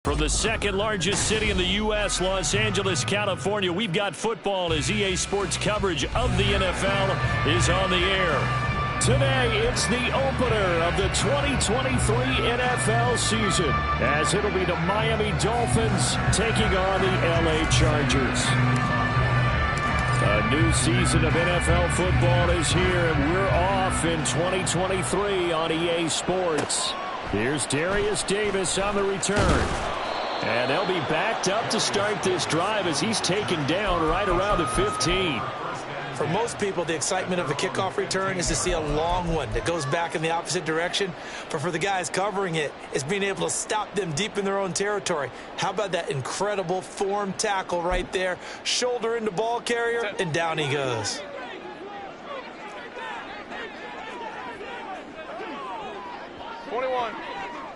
From the second largest city in the U.S., Los Angeles, California, we've got football as EA Sports coverage of the NFL is on the air. Today, it's the opener of the 2023 NFL season, as it'll be the Miami Dolphins taking on the L.A. Chargers. A new season of NFL football is here, and we're off in 2023 on EA Sports. Here's Darius Davis on the return. And they'll be backed up to start this drive as he's taken down right around the 15. For most people, the excitement of a kickoff return is to see a long one that goes back in the opposite direction. But for the guys covering it, it's being able to stop them deep in their own territory. How about that incredible form tackle right there? Shoulder into ball carrier, and down he goes.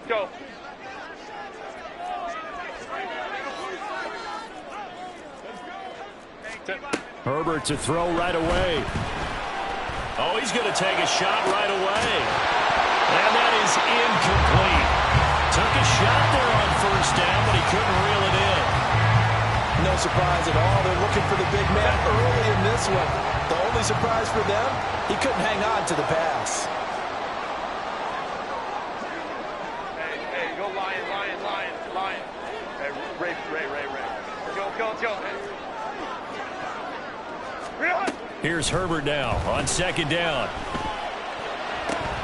Go. Herbert to throw right away. Oh, he's going to take a shot right away. And that is incomplete. Took a shot there on first down, but he couldn't reel it in. No surprise at all. They're looking for the big man early in this one. The only surprise for them, he couldn't hang on to the pass. Hey, go Lion. Hey, Ray. Let's go. Here's Herbert now on second down.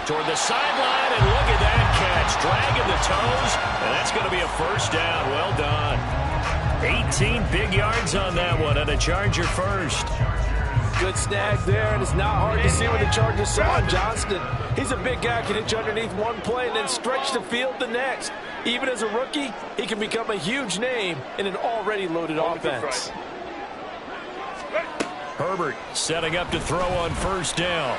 Toward the sideline, and look at that catch. Dragging the toes, and that's going to be a first down. Well done. 18 big yards on that one, and a Charger first. Good snag there, and it's not hard to see what the Chargers saw in Johnston. He's a big guy, can hitch underneath one play and then stretch the field the next. Even as a rookie, he can become a huge name in an already loaded offense. Herbert setting up to throw on first down.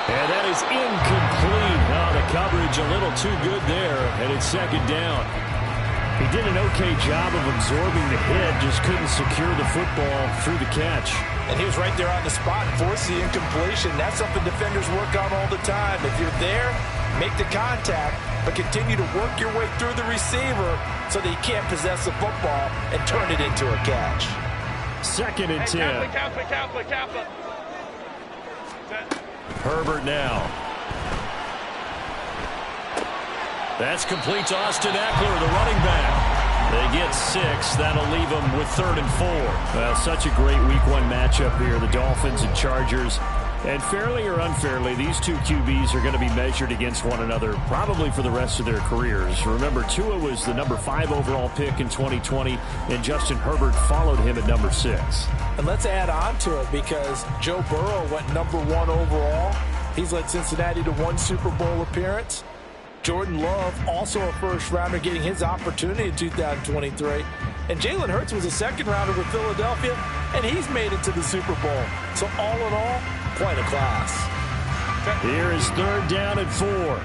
And that is incomplete. Oh, the coverage a little too good there, and it's second down. He did an okay job of absorbing the hit, just couldn't secure the football through the catch. And he was right there on the spot, forced the incompletion. That's something defenders work on all the time. If you're there, make the contact, but continue to work your way through the receiver so that he can't possess the football and turn it into a catch. Second and 10. Kappa. Herbert now. That's complete to Austin Eckler, the running back. They get 6. That'll leave them with 3rd and 4. Well, such a great Week 1 matchup here, the Dolphins and Chargers. And fairly or unfairly, these two QBs are going to be measured against one another probably for the rest of their careers. Remember, Tua was the number 5 overall pick in 2020, and Justin Herbert followed him at number 6. And let's add on to it because Joe Burrow went number 1 overall. He's led Cincinnati to 1 Super Bowl appearance. Jordan Love, also a first-rounder, getting his opportunity in 2023. And Jalen Hurts was a second-rounder with Philadelphia, and he's made it to the Super Bowl. So all in all, quite a class. Here is 3rd down and 4.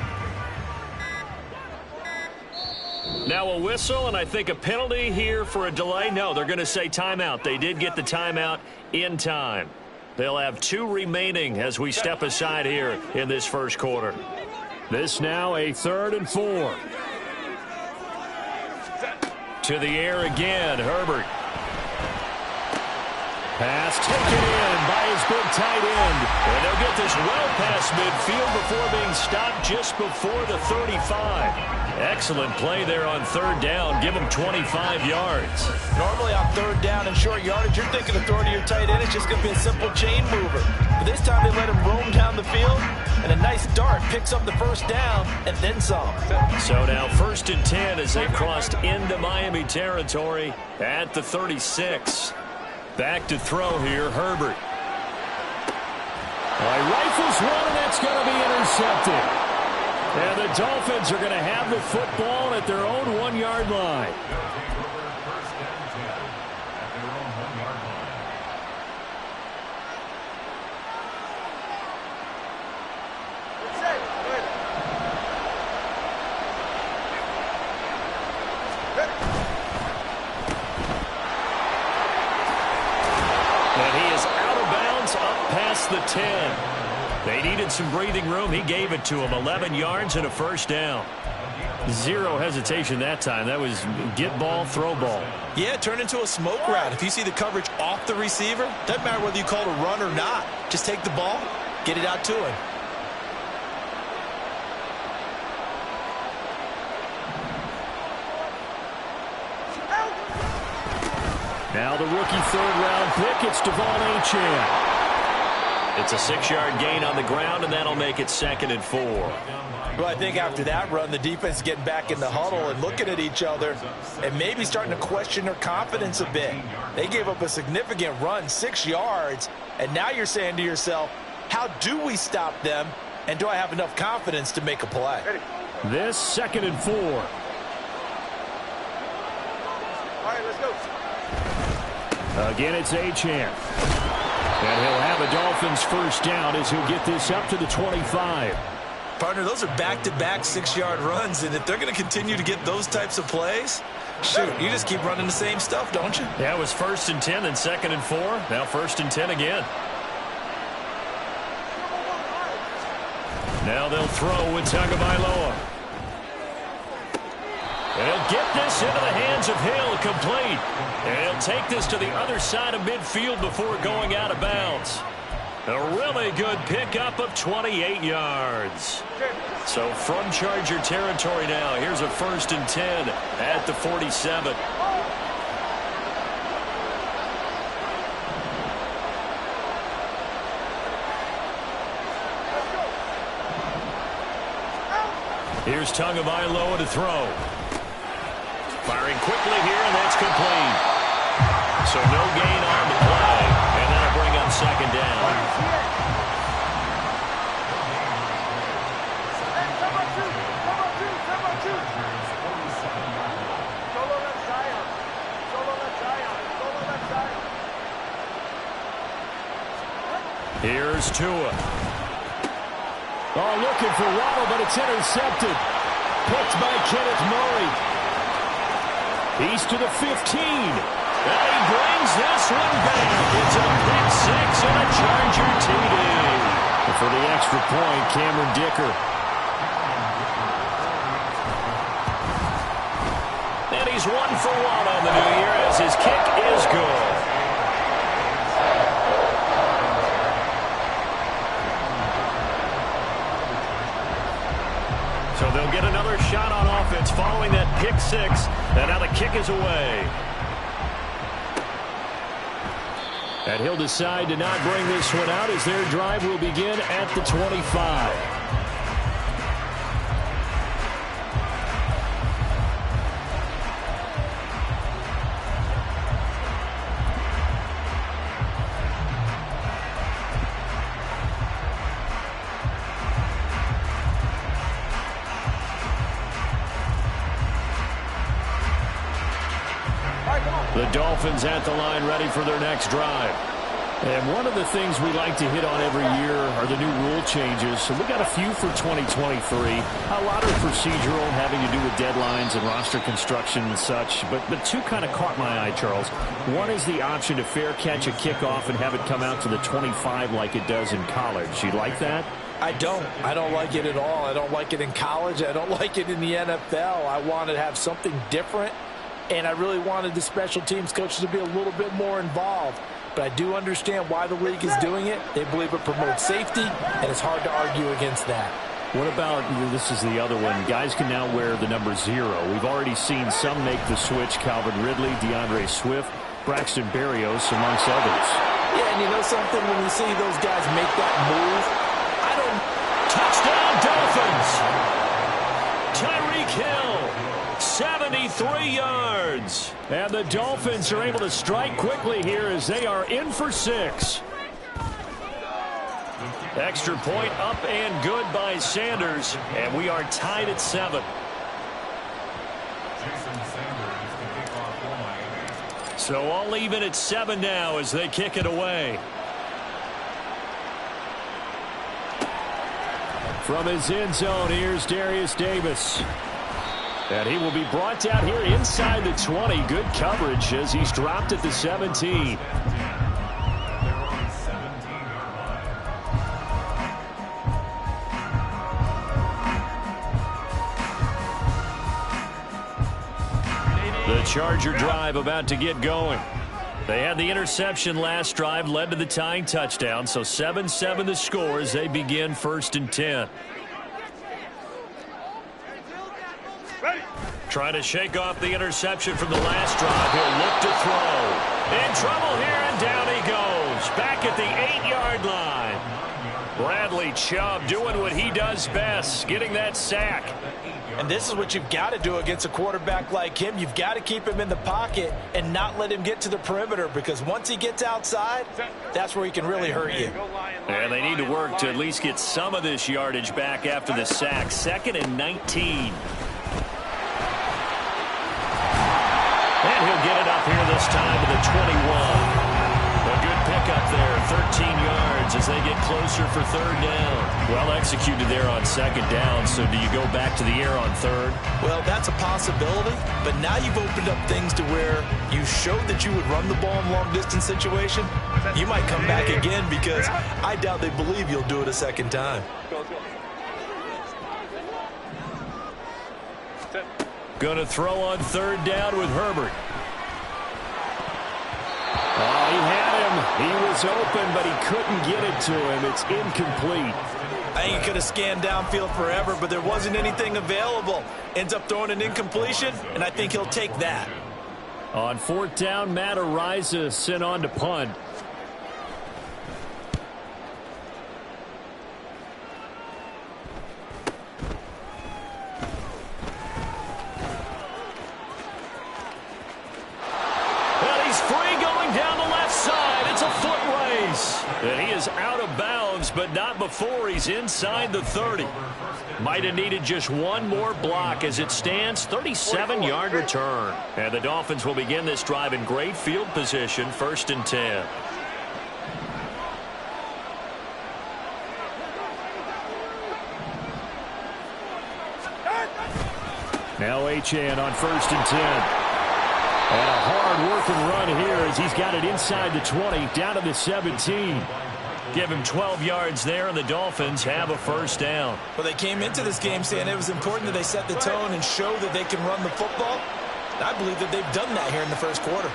Now a whistle, and I think a penalty here for a delay. No, they're going to say timeout. They did get the timeout in time. They'll have 2 remaining as we step aside here in this first quarter. This now a 3rd and 4. To the air again, Herbert. Pass taken in by his big tight end. And they'll get this well past midfield before being stopped just before the 35. Excellent play there on 3rd down. Give him 25 yards. Normally on 3rd down and short yardage, you're thinking of throwing to your tight end. It's just going to be a simple chain mover. But this time they let him roam down the field. And a nice dart picks up the first down and then some. So now 1st and 10 as they've crossed into Miami territory at the 36. Back to throw here, Herbert. Rifles one, and that's going to be intercepted. And the Dolphins are going to have the football at their own 1-yard line. And he is out of bounds up past the 10. They needed some breathing room. He gave it to them. 11 yards and a first down. Zero hesitation that time. That was get ball, throw ball. Yeah, it turned into a smoke route. If you see the coverage off the receiver, doesn't matter whether you call it a run or not. Just take the ball, get it out to him. Now the rookie third-round pick, it's Devon Achane. It's a 6-yard gain on the ground, and that'll make it 2nd and 4. Well, I think after that run, the defense getting back in the huddle and looking at each other and maybe starting to question their confidence a bit. They gave up a significant run, 6 yards, and now you're saying to yourself, how do we stop them, and do I have enough confidence to make a play? This 2nd and 4. All right, let's go. Again, it's Achane. And he'll have a Dolphins first down as he'll get this up to the 25. Partner, those are back-to-back 6-yard runs, and if they're going to continue to get those types of plays, shoot, you just keep running the same stuff, don't you? Yeah, it was 1st and 10, then 2nd and 4. Now 1st and 10 again. Now they'll throw with Tagovailoa. He'll get this into the hands of Hill, complete. And he'll take this to the other side of midfield before going out of bounds. A really good pickup of 28 yards. So from Charger territory now, here's a 1st and 10 at the 47. Here's Tagovailoa to throw. Firing quickly here, and that's complete. So no gain on the play, and that'll bring up 2nd down. Here's Tua. Oh, looking for Waddle, but it's intercepted. Picked by Kenneth Murray. He's to the 15. And he brings this one back. It's a pick 6 and a Charger TD. And for the extra point, Cameron Dicker. And he's 1 for 1 on the new year as his kick is good. So they'll get another shot on offense following that pick 6. And now the kick is away. And he'll decide to not bring this one out as their drive will begin at the 25. The Dolphins at the line ready for their next drive. And one of the things we like to hit on every year are the new rule changes. So we got a few for 2023. A lot are procedural, having to do with deadlines and roster construction and such. But two kind of caught my eye, Charles. One is the option to fair catch a kickoff and have it come out to the 25 like it does in college. You like that? I don't like it at all. I don't like it in college. I don't like it in the NFL. I want to have something different. And I really wanted the special teams coaches to be a little bit more involved. But I do understand why the league is doing it. They believe it promotes safety, and it's hard to argue against that. What about, this is the other one, guys can now wear the number 0. We've already seen some make the switch, Calvin Ridley, DeAndre Swift, Braxton Berrios, amongst others. Yeah, and you know something, when you see those guys make that move, I don't... Touchdown, Dolphins! Tyreek Hill! 73 yards. And the Dolphins are able to strike quickly here as they are in for 6. Extra point up and good by Sanders. And we are tied at 7. So all even at 7 now as they kick it away. From his end zone, here's Darius Davis. And he will be brought down here inside the 20. Good coverage as he's dropped at the 17. The Charger drive about to get going. They had the interception last drive, led to the tying touchdown, so 7-7 the score as they begin 1st and 10. Trying to shake off the interception from the last drive. He'll look to throw. In trouble here, and down he goes. Back at the 8-yard line. Bradley Chubb doing what he does best, getting that sack. And this is what you've got to do against a quarterback like him. You've got to keep him in the pocket and not let him get to the perimeter, because once he gets outside, that's where he can really hurt you. And they need to work to at least get some of this yardage back after the sack. 2nd and 19. And he'll get it up here this time to the 21. A good pickup there, 13 yards as they get closer for 3rd down. Well executed there on 2nd down, so do you go back to the air on 3rd? Well, that's a possibility, but now you've opened up things to where you showed that you would run the ball in long-distance situation. You might come back again, because I doubt they believe you'll do it a 2nd time. Going to throw on 3rd down with Herbert. Oh, he had him. He was open, but he couldn't get it to him. It's incomplete. I think he could have scanned downfield forever, but there wasn't anything available. Ends up throwing an incompletion, and I think he'll take that. On 4th down, Matt Araiza sent on to punt. And he is out of bounds, but not before he's inside the 30. Might have needed just one more block. As it stands, 37-yard return. And the Dolphins will begin this drive in great field position, 1st and 10. Now Achane on 1st and 10. And a hard-working run here as he's got it inside the 20, down to the 17. Give him 12 yards there, and the Dolphins have a 1st down. Well, they came into this game saying it was important that they set the tone and show that they can run the football. I believe that they've done that here in the 1st quarter.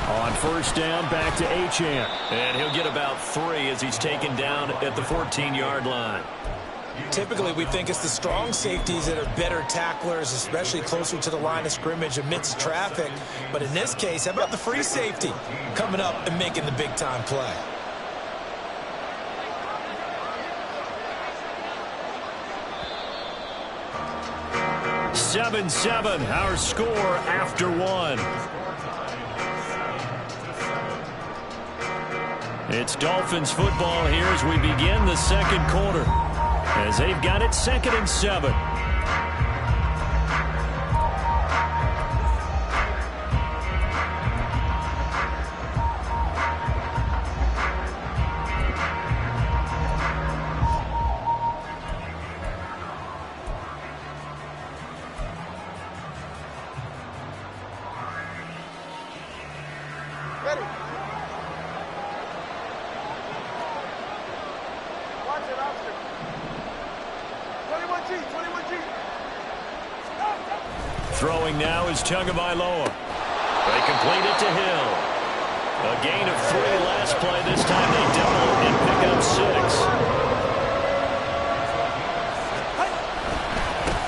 On 1st down, back to Achane. And he'll get about 3 as he's taken down at the 14-yard line. Typically, we think it's the strong safeties that are better tacklers, especially closer to the line of scrimmage amidst traffic. But in this case, how about the free safety coming up and making the big-time play? Seven, our score after 1. It's Dolphins football here as we begin the 2nd quarter, as they've got it 2nd and 7. Ready. Throwing now is Tagovailoa. They complete it to Hill. A gain of 3 last play. This time they double and pick up 6.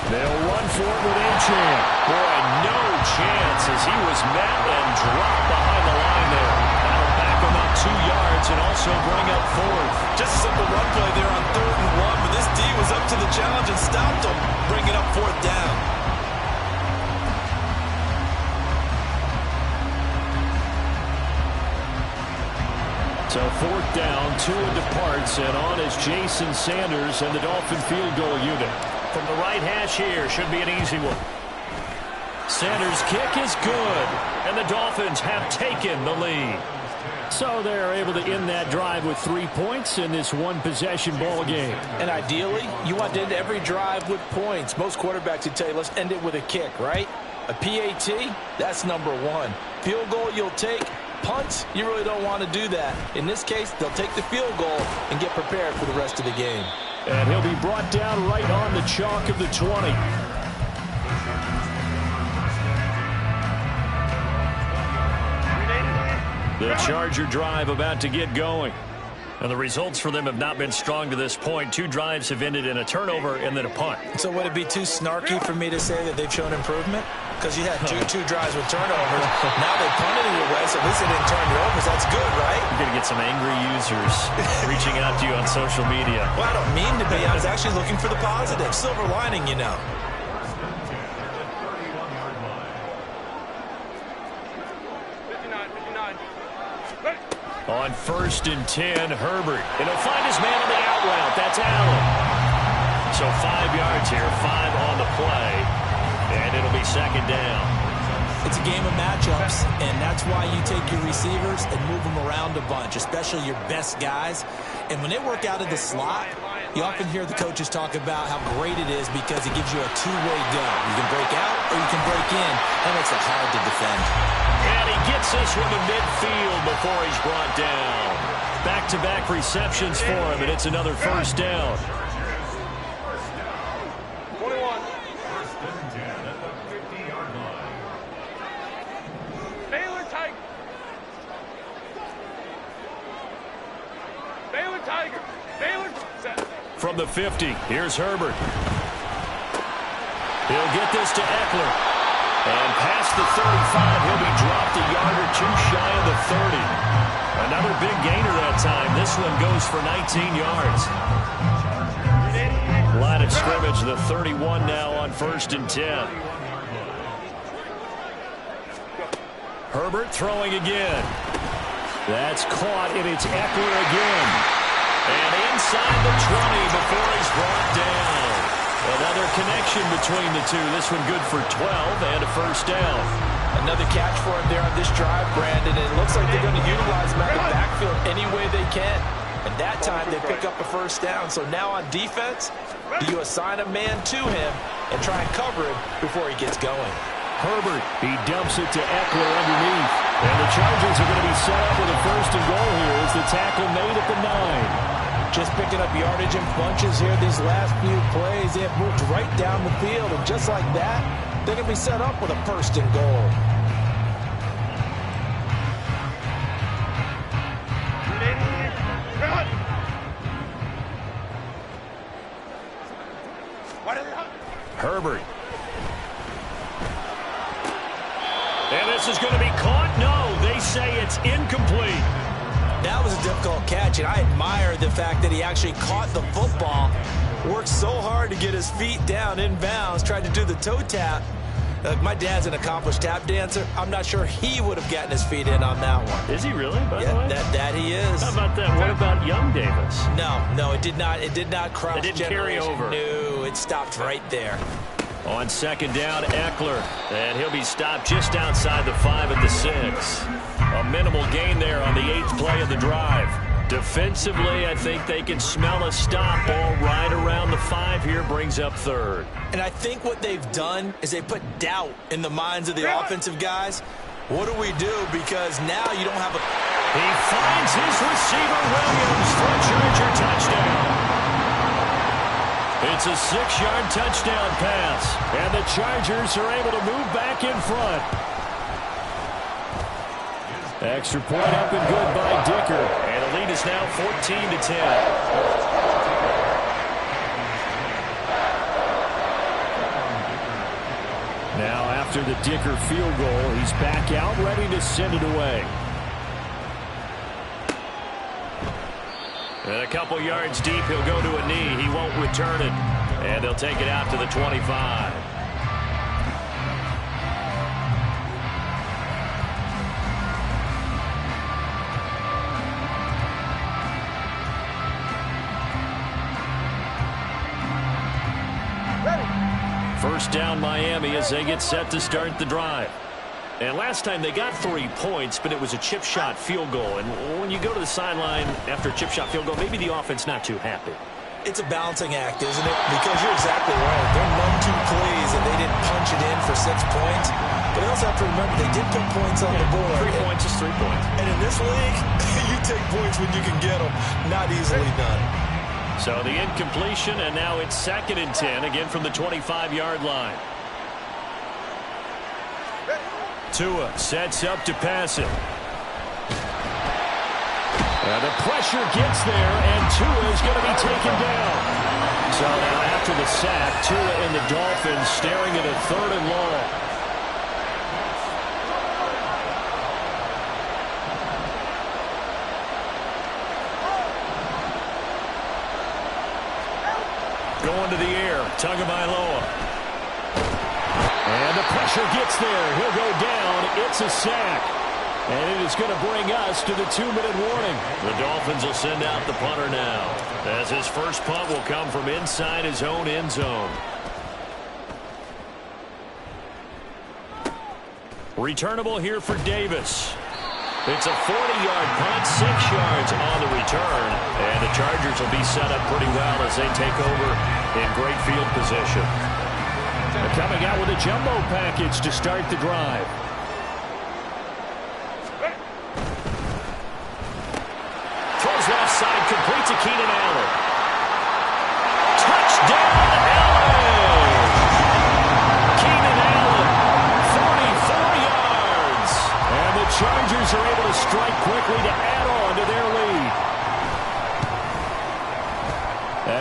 They'll run for it with Achane. Boy, no chance as he was met and dropped behind the line there. That'll back him up 2 yards and also bring up 4th. Just a simple run play there on 3rd and 1, but this D was up to the challenge and stopped him, bringing up 4th down. So 4th down, Tua departs, and on is Jason Sanders and the Dolphin field goal unit. From the right hash here, should be an easy one. Sanders' kick is good, and the Dolphins have taken the lead. So they're able to end that drive with 3 points in this one-possession ball game. And ideally, you want to end every drive with points. Most quarterbacks would tell you, let's end it with a kick, right? A PAT, that's number 1. Field goal you'll take, punts, you really don't want to do that. In this case, they'll take the field goal and get prepared for the rest of the game. And he'll be brought down right on the chalk of the 20. The Charger drive about to get going. And the results for them have not been strong to this point. 2 drives have ended in a turnover and then a punt. So would it be too snarky for me to say that they've shown improvement? Because you had two drives with turnovers. Now they punted it away, so at least they didn't turn it over. So that's good, right? You're going to get some angry users reaching out to you on social media. Well, I don't mean to be. I was actually looking for the positive. Silver lining, you know. On 1st and 10, Herbert. And he'll find his man on the out route. That's Allen. So 5 yards here, 5 on the play. And it'll be 2nd down. It's a game of matchups, and that's why you take your receivers and move them around a bunch, especially your best guys. And when they work out of the slot, you often hear the coaches talk about how great it is because it gives you a two-way go. You can break out or you can break in. That makes it hard to defend. And he gets this one to midfield before he's brought down. Back-to-back receptions for him, and it's another 1st down. 21. Baylor Tiger. Baylor Tiger. Baylor set. From the 50, here's Herbert. He'll get this to Eckler. And past the 35, he'll be dropped a yard or 2 shy of the 30. Another big gainer that time. This one goes for 19 yards. Line of scrimmage, the 31 now on 1st and 10. Herbert throwing again. That's caught, and it's Eckler again. And inside the 20 before he's brought down. Another connection between the two. This one good for 12 and a 1st down. Another catch for him there on this drive, Brandon. And it looks like they're going to utilize him out of the backfield any way they can. And that time they pick up a 1st down. So now on defense, do you assign a man to him and try and cover him before he gets going? Herbert, he dumps it to Eckler underneath. And the Chargers are going to be set up with a 1st and goal here as the tackle made at the 9. Just picking up yardage in bunches here these last few plays. They have moved right down the field, and just like that, they're going to be set up with a 1st and goal. Herbert. And this is going to be caught. No, they say it's incomplete. That was a difficult catch, and I admire the fact that he actually caught the football, worked so hard to get his feet down inbounds, tried to do the toe tap. My dad's an accomplished tap dancer. I'm not sure he would have gotten his feet in on that one. Is he really, by the way? That he is. How about that? What about young Davis? No, it did not. It did not cross. It didn't carry over. No, it stopped right there. On 2nd down, Eckler. And he'll be stopped just outside the 5 at the 6. A minimal gain there on the 8th play of the drive. Defensively, I think they can smell a stop. Ball right around the 5 here, brings up 3rd. And I think what they've done is they put doubt in the minds of the offensive guys. What do we do? Because now you don't have a... He finds his receiver, Williams, for a Charger touchdown. It's a 6-yard touchdown pass. And the Chargers are able to move back in front. Extra point up and good by Dicker. And the lead is now 14-10. Now after the Dicker field goal, he's back out ready to send it away. And a couple yards deep, he'll go to a knee. He won't return it. And they'll take it out to the 25. First down Miami as they get set to start the drive. And last time they got 3 points, but it was a chip shot field goal. And when you go to the sideline after a chip shot field goal, maybe the offense not too happy. It's a balancing act, isn't it? Because you're exactly right. They're 1-2 plays and they didn't punch it in for 6 points. But I also have to remember they did put points on the board. 3 points is 3 points. And in this league, you take points when you can get them. Not easily done. So the incompletion, and now it's 2nd and 10, again from the 25-yard line. Tua sets up to pass it. And the pressure gets there, and Tua is going to be taken down. So now after the sack, Tua and the Dolphins staring at a 3rd and long. Going to the air, Tagovailoa. And the pressure gets there. He'll go down. It's a sack. And it is going to bring us to the 2-minute warning. The Dolphins will send out the punter now, as his first punt will come from inside his own end zone. Returnable here for Davis. It's a 40-yard punt, 6 yards on the return. And the Chargers will be set up pretty well as they take over in great field position. They're coming out with a jumbo package to start the drive. Throws left side, complete to Keenan Allen. Touchdown, Allen! Keenan Allen, 44 yards. And the Chargers are able to strike quickly to add on to their lead.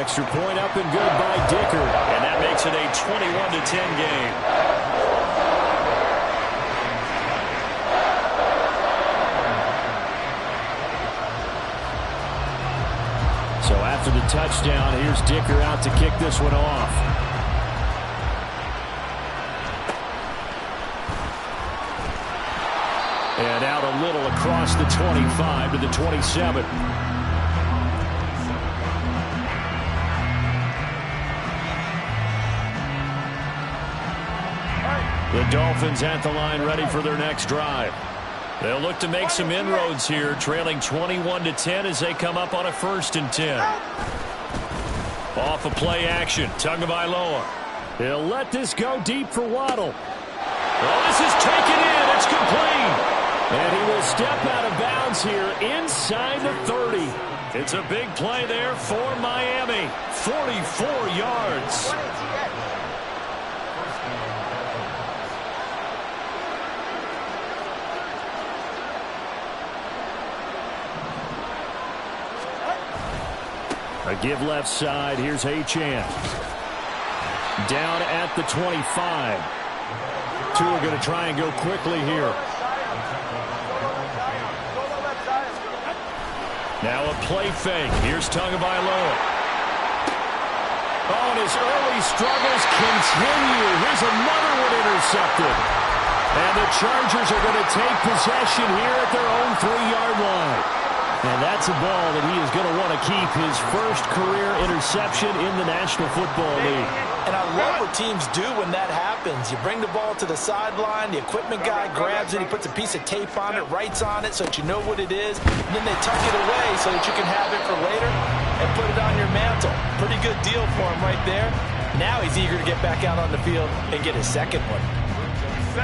Extra point up and good by Dicker. And that makes it a 21-10 game. So after the touchdown, here's Dicker out to kick this one off. And out a little across the 25 to the 27. The Dolphins at the line ready for their next drive. They'll look to make some inroads here, trailing 21-10 as they come up on a 1st and 10. Off of play action, Tagovailoa. He'll let this go deep for Waddle. Well, this is taken in. It's complete. And he will step out of bounds here inside the 30. It's a big play there for Miami. 44 yards. A give left side. Here's Achane. Down at the 25. Tua going to try and go quickly here. Now a play fake. Here's Tagovailoa. Oh, and his early struggles continue. Here's another one intercepted. And the Chargers are going to take possession here at their own 3-yard line. And that's a ball that he is going to want to keep, his first career interception in the National Football League. And I love what teams do when that happens. You bring the ball to the sideline, the equipment guy grabs it, he puts a piece of tape on it, writes on it so that you know what it is, and then they tuck it away so that you can have it for later and put it on your mantle. Pretty good deal for him right there. Now he's eager to get back out on the field and get his second one.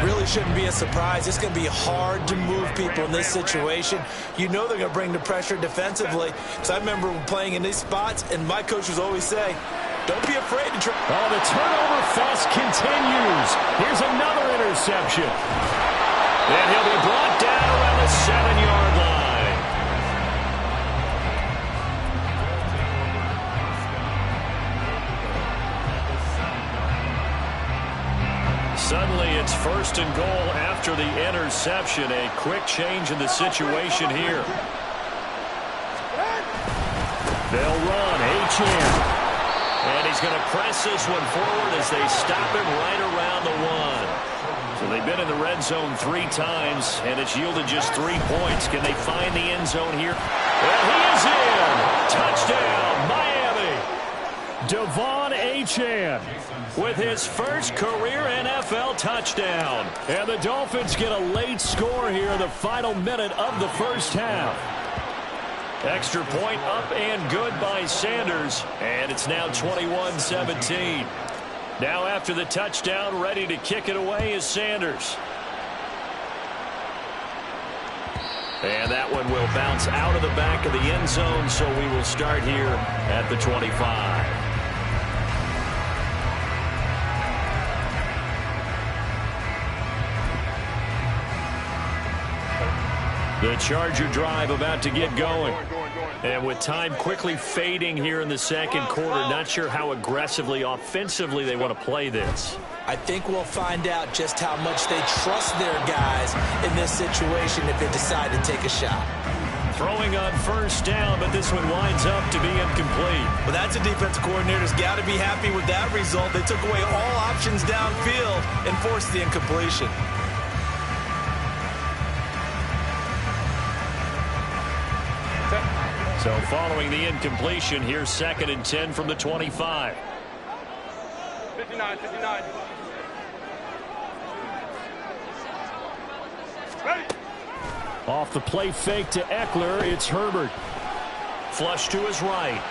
Really shouldn't be a surprise. It's going to be hard to move people in this situation. You know they're going to bring the pressure defensively. Because I remember playing in these spots, and my coach was always saying, don't be afraid to try. Oh, the turnover fest continues. Here's another interception. And he'll be brought down around the 7-yard line. Suddenly it's 1st and goal after the interception. A quick change in the situation here. They'll run. Achane. And he's going to press this one forward as they stop him right around the 1. So they've been in the red zone 3 times, and it's yielded just 3 points. Can they find the end zone here? Well, he is in. Touchdown, Miami. Devon Achane with his first career NFL touchdown. And the Dolphins get a late score here in the final minute of the first half. Extra point up and good by Sanders. And it's now 21-17. Now after the touchdown, ready to kick it away is Sanders. And that one will bounce out of the back of the end zone, so we will start here at the 25. The Charger drive about to get going. And with time quickly fading here in the second quarter, not sure how aggressively, offensively they want to play this. I think we'll find out just how much they trust their guys in this situation if they decide to take a shot. Throwing on first down, but this one winds up to be incomplete. Well, that's a defensive coordinator's got to be happy with that result. They took away all options downfield and forced the incompletion. So following the incompletion, here's 2nd and 10 from the 25. 59, 59. Ready. Off the play fake to Eckler, it's Herbert. Flush to his right.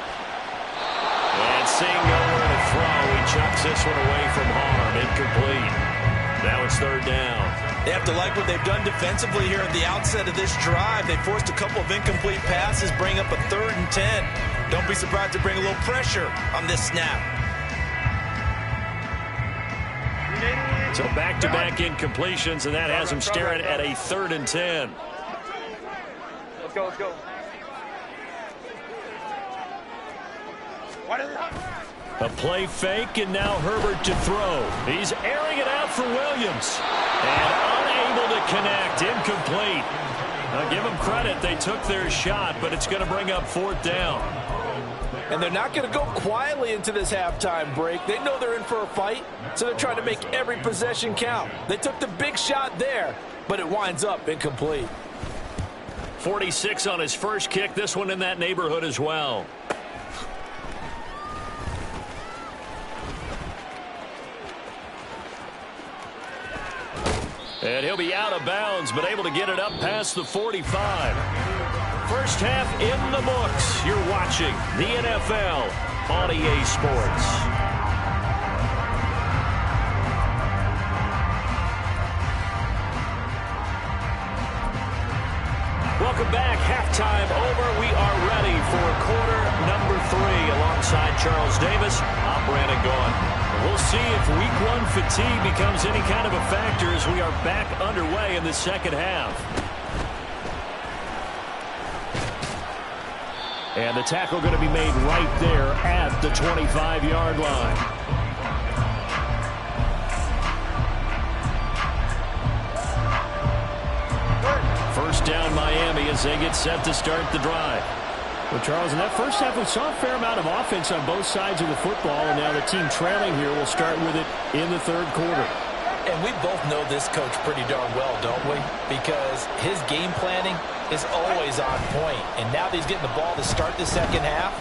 And seeing nowhere to throw, he chucks this one away from harm. Incomplete. Now it's 3rd down. They have to like what they've done defensively here at the outset of this drive. They forced a couple of incomplete passes, bring up a 3rd and 10. Don't be surprised to bring a little pressure on this snap. So back-to-back incompletions, and that has them staring at a 3rd and 10. Let's go, let's go. What is it? A play fake, and now Herbert to throw. He's airing it out for Williams. And unable to connect, incomplete. Now give them credit, they took their shot, but it's going to bring up 4th down. And they're not going to go quietly into this halftime break. They know they're in for a fight, so they're trying to make every possession count. They took the big shot there, but it winds up incomplete. 46 on his first kick, this one in that neighborhood as well. And he'll be out of bounds, but able to get it up past the 45. First half in the books. You're watching the NFL on EA Sports. Welcome back. Halftime over. We are ready for quarter number 3. Alongside Charles Davis, I'm Brandon Gaughan. We'll see if week 1 fatigue becomes any kind of a factor as we are back underway in the second half. And the tackle going to be made right there at the 25-yard line. First down Miami as they get set to start the drive. Well, Charles, in that first half, we saw a fair amount of offense on both sides of the football, and now the team trailing here will start with it in the 3rd quarter. And we both know this coach pretty darn well, don't we? Because his game planning is always on point. And now that he's getting the ball to start the second half,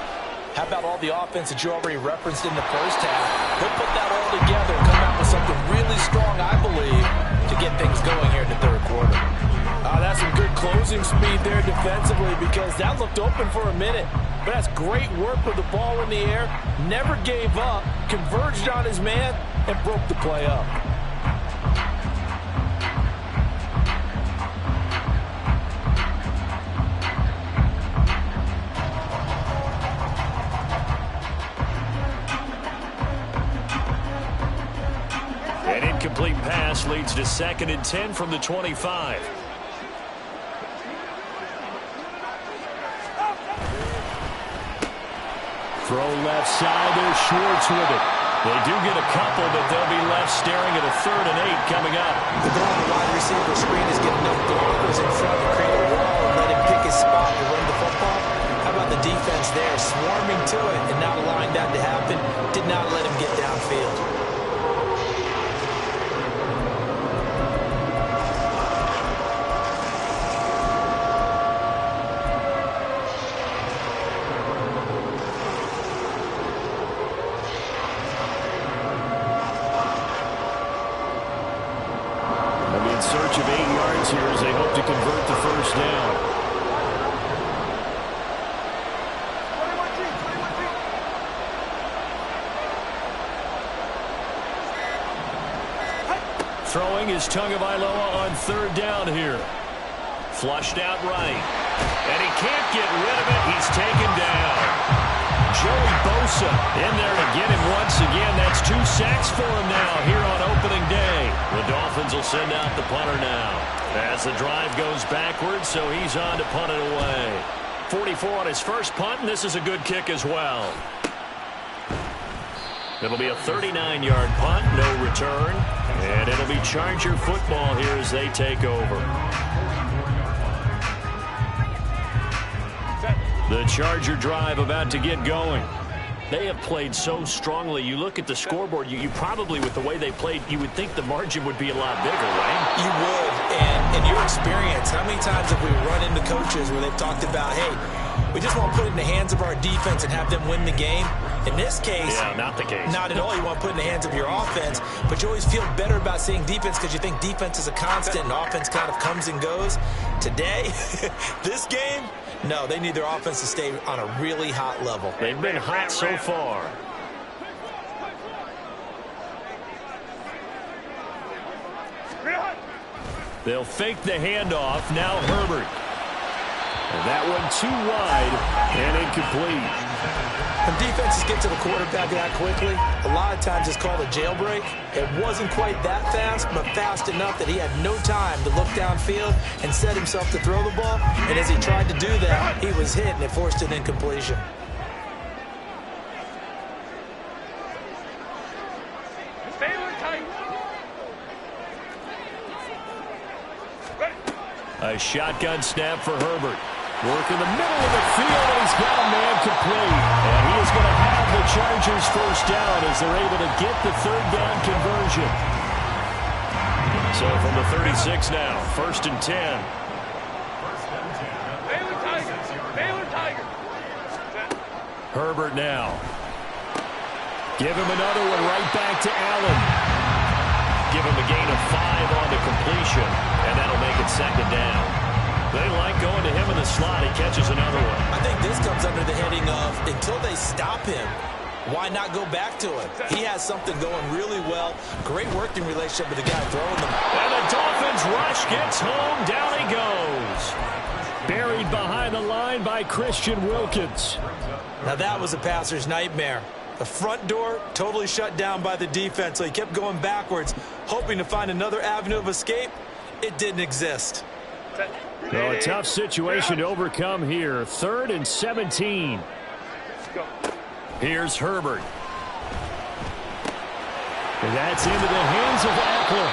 how about all the offense that you already referenced in the first half? He'll put that all together and come out with something really strong, I believe, to get things going here in the 3rd quarter. That's some good closing speed there defensively because that looked open for a minute. But that's great work with the ball in the air. Never gave up, converged on his man, and broke the play up. An incomplete pass leads to 2nd and 10 from the 25. Throw left side, there's Schwartz with it. They do get a couple, but they'll be left staring at a 3rd and 8 coming up. The goal of the wide receiver screen is get enough blockers in front to create a wall and let him pick his spot to run the football. How about the defense there, swarming to it and not allowing that to happen? Did not let him get downfield. Search of 8 yards here as they hope to convert the first down. Throwing is Tagovailoa on 3rd down here. Flushed out right. And he can't get rid of it. He's taken down. Joey Bosa in there to get him once again. That's 2 sacks for him now here on opening day. The Dolphins will send out the punter now. As the drive goes backwards, so he's on to punt it away. 44 on his first punt, and this is a good kick as well. It'll be a 39-yard punt, no return. And it'll be Charger football here as they take over. The Charger drive about to get going. They have played so strongly. You look at the scoreboard, you probably, with the way they played, you would think the margin would be a lot bigger, right? You would. And in your experience, how many times have we run into coaches where they've talked about, hey, we just want to put it in the hands of our defense and have them win the game? In this case, yeah, not the case. Not at all. You want to put it in the hands of your offense, but you always feel better about seeing defense because you think defense is a constant and offense kind of comes and goes. Today, this game, no, they need their offense to stay on a really hot level. They've been hot so far. They'll fake the handoff. Now Herbert. And that one too wide and incomplete. When defenses get to the quarterback that quickly, a lot of times it's called a jailbreak. It wasn't quite that fast, but fast enough that he had no time to look downfield and set himself to throw the ball. And as he tried to do that, he was hit and it forced an incompletion. A shotgun snap for Herbert. Work in the middle of the field, and he's got a man complete. And he is going to have the Chargers first down as they're able to get the third down conversion. So from the 36 now, 1st and 10. Baylor Tigers. Herbert now. Give him another one right back to Allen. Give him a gain of 5 on the completion, and that'll make it 2nd down. They like going to him in the slot. He catches another one. I think this comes under the heading of until they stop him, why not go back to him? He has something going really well. Great working relationship with the guy throwing them. And the Dolphins rush gets home. Down he goes. Buried behind the line by Christian Wilkins. Now that was a passer's nightmare. The front door totally shut down by the defense, so he kept going backwards, hoping to find another avenue of escape. It didn't exist. So a tough situation to overcome here. 3rd and 17. Here's Herbert. And that's into the hands of Eckler.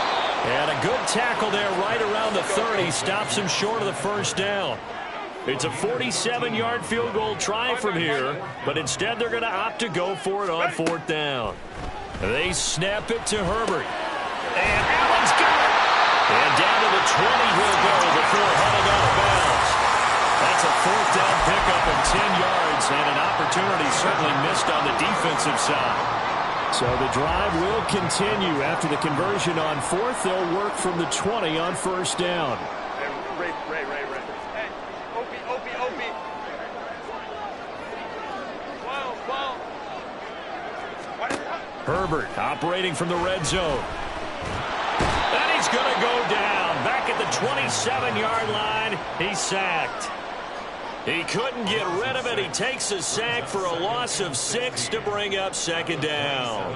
And a good tackle there right around the 30. Stops him short of the first down. It's a 47-yard field goal try from here, but instead they're going to opt to go for it on 4th down. They snap it to Herbert. And Allen's got it. And down to the 20 he'll go before heading out of bounds. That's a 4th down pickup of 10 yards and an opportunity certainly missed on the defensive side. So the drive will continue after the conversion on 4th. They'll work from the 20 on 1st down. Ray. Hey, Opie. Wow. Herbert operating from the red zone. And he's going to go down. Back at the 27-yard line, he's sacked. He couldn't get rid of it. He takes a sack for a loss of 6 to bring up 2nd down.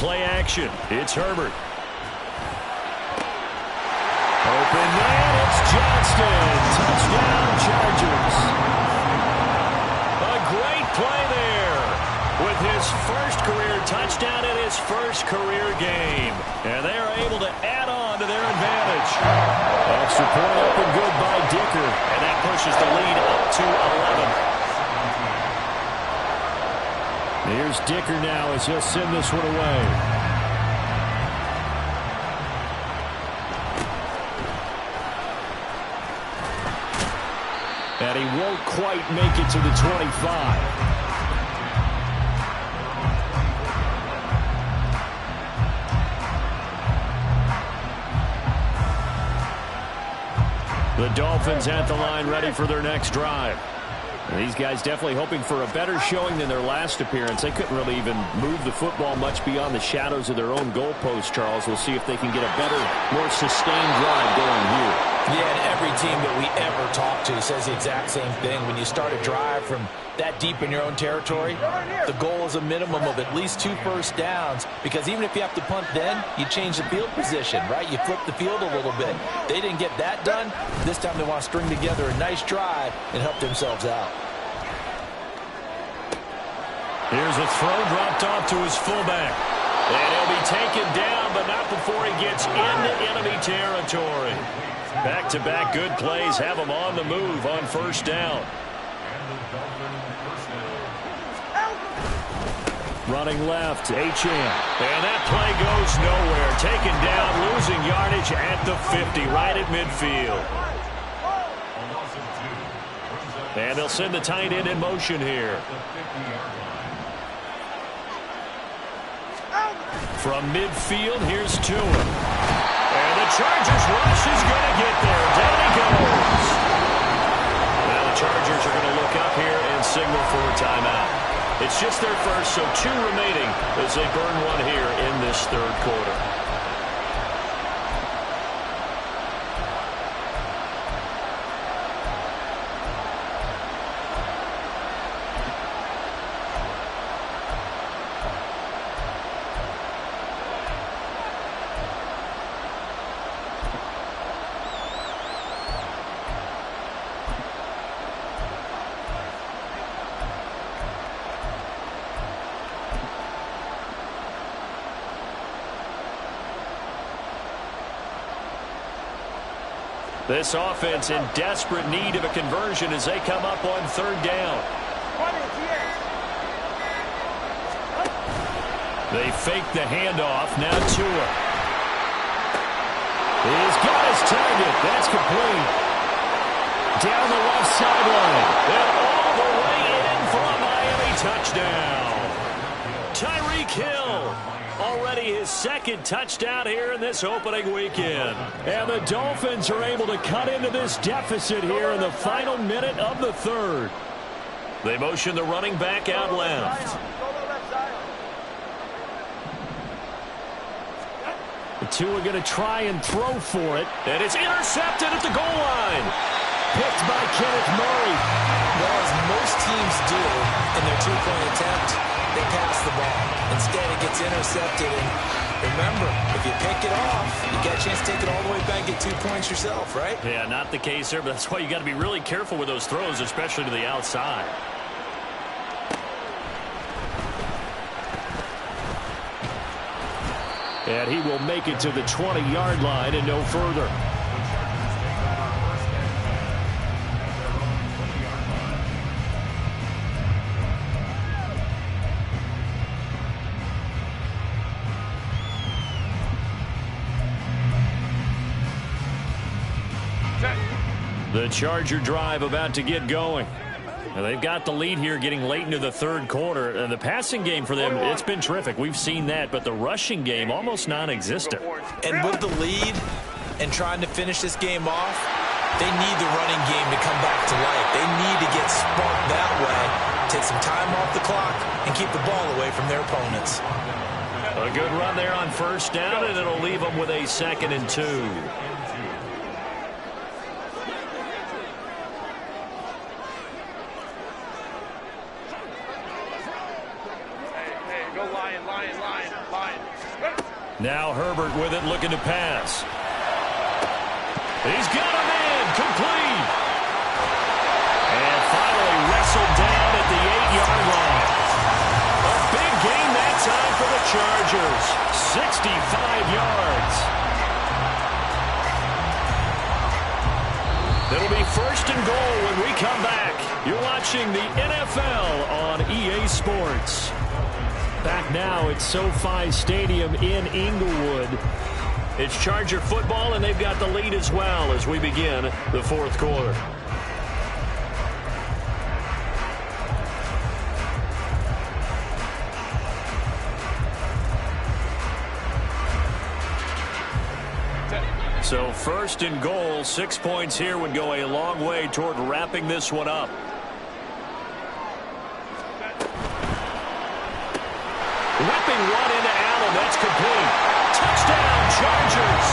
Play action. It's Herbert. Open man. It's Johnston. Touchdown, Chargers. A great play there with his first career touchdown in his first career game. And they are able to add on to their advantage. Extra point up and good by Dicker. And that pushes the lead up to 11. Here's Dicker now as he'll send this one away. And he won't quite make it to the 25. The Dolphins at the line, ready for their next drive. And these guys definitely hoping for a better showing than their last appearance. They couldn't really even move the football much beyond the shadows of their own goalpost, Charles. We'll see if they can get a better, more sustained drive going here. Yeah, and every team that we ever talk to says the exact same thing. When you start a drive from that deep in your own territory, the goal is a minimum of at least 2 first downs, because even if you have to punt then, you change the field position, right? You flip the field a little bit. They didn't get that done. This time they want to string together a nice drive and help themselves out. Here's a throw dropped off to his fullback. And he'll be taken down, but not before he gets into enemy territory. Back-to-back good plays have him on the move on first down. Running left, Achane. And that play goes nowhere. Taken down, losing yardage at the 50, right at midfield. And they'll send the tight end in motion here. From midfield, here's Tua. And the Chargers rush is going to get there. Down he goes. Now the Chargers are going to look up here and signal for a timeout. It's just their first, so 2 remaining as they burn one here in this third quarter. This offense in desperate need of a conversion as they come up on third down. They fake the handoff. Now Tua. He's got his target. That's complete. Down the left sideline. And all the way in for a Miami touchdown. Tyreek Hill. Already his second touchdown here in this opening weekend. And the Dolphins are able to cut into this deficit here in the final minute of the third. They motion the running back out left. The two are going to try and throw for it. And it's intercepted at the goal line. Picked by Kenneth Murray. Well, as most teams do in their 2-point attempt, they pass the ball. Instead, it gets intercepted. And remember, if you pick it off, you get a chance to take it all the way back and get 2 points yourself, right? Yeah, not the case there, but that's why you got to be really careful with those throws, especially to the outside. And he will make it to the 20-yard line and no further. The Charger drive about to get going. And they've got the lead here getting late into the third quarter. And the passing game for them, it's been terrific. We've seen that, but the rushing game almost non-existent. And with the lead and trying to finish this game off, they need the running game to come back to life. They need to get sparked that way, take some time off the clock, and keep the ball away from their opponents. A good run there on first down, and it'll leave them with a 2nd and 2. Now Herbert with it, looking to pass. He's got him in, complete. And finally wrestled down at the 8-yard line. A big gain that time for the Chargers. 65 yards. It'll be 1st and goal when we come back. You're watching the NFL on EA Sports. Back now at SoFi Stadium in Inglewood. It's Charger football, and they've got the lead as well as we begin the fourth quarter. So first and goal, 6 points here would go a long way toward wrapping this one up. Whipping one into Allen. That's complete. Touchdown, Chargers.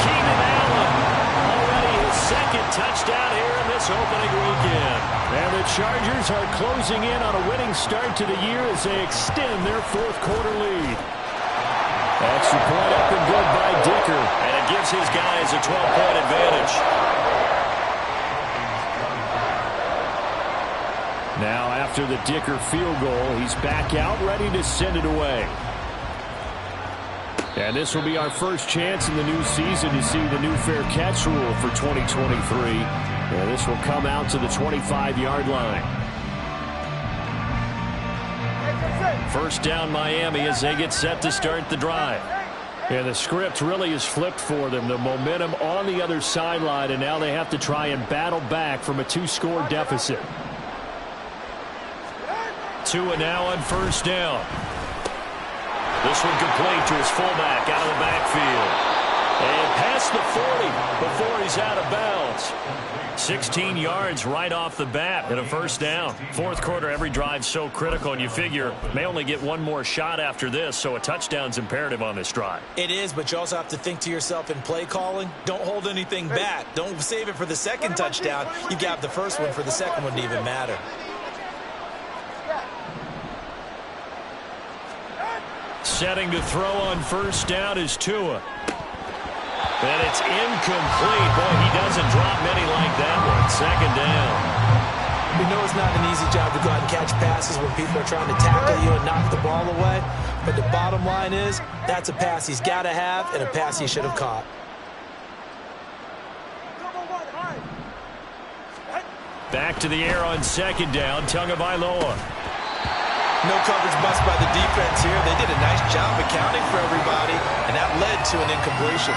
Keenan Allen, already his second touchdown here in this opening weekend. And the Chargers are closing in on a winning start to the year as they extend their fourth quarter lead. Extra point up and good by Dicker. And it gives his guys a 12-point advantage. Now after the Dicker field goal, he's back out ready to send it away. And this will be our first chance in the new season to see the new fair catch rule for 2023. And this will come out to the 25-yard line. First down Miami as they get set to start the drive. And the script really is flipped for them. The momentum on the other sideline, and now they have to try and battle back from a 2-score deficit. Tua now on first down. This one complete to his fullback out of the backfield. And past the 40 before he's out of bounds. 16 yards right off the bat and a first down. Fourth quarter, every drive so critical, and you figure may only get one more shot after this, so a touchdown's imperative on this drive. It is, but you also have to think to yourself in play calling, don't hold anything back. Don't save it for the second touchdown. You got the first one for the second one to even matter. Setting to throw on first down is Tua. And it's incomplete. Boy, he doesn't drop many like that one. Second down. We know it's not an easy job to go out and catch passes when people are trying to tackle you and knock the ball away. But the bottom line is, that's a pass he's got to have and a pass he should have caught. Back to the air on second down. Tagovailoa. No coverage bust by the defense here. They did a nice job accounting for everybody, and that led to an incompletion.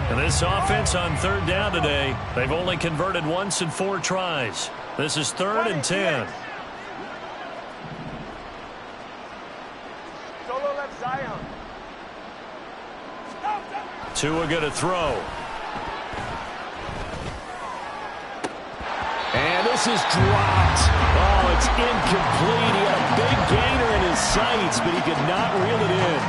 And this offense on third down today, they've only converted once in 4 tries. This is 3rd and 10. Solo left Zion. Tua going to throw. And this is dropped. Oh, it's incomplete. He had a big gainer in his sights, but he could not reel it in.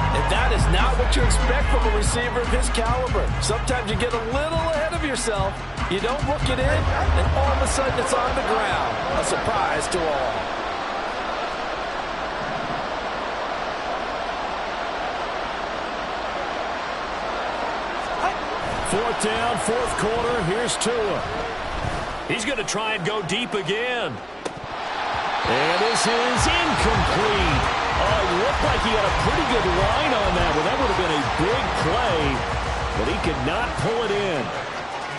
And that is not what you expect from a receiver of his caliber. Sometimes you get a little ahead of yourself. You don't look it in, and all of a sudden it's on the ground. A surprise to all. Fourth down, fourth quarter. Here's Tua. He's going to try and go deep again. And this is incomplete. Oh, it looked like he had a pretty good line on that one. That would have been a big play, but he could not pull it in.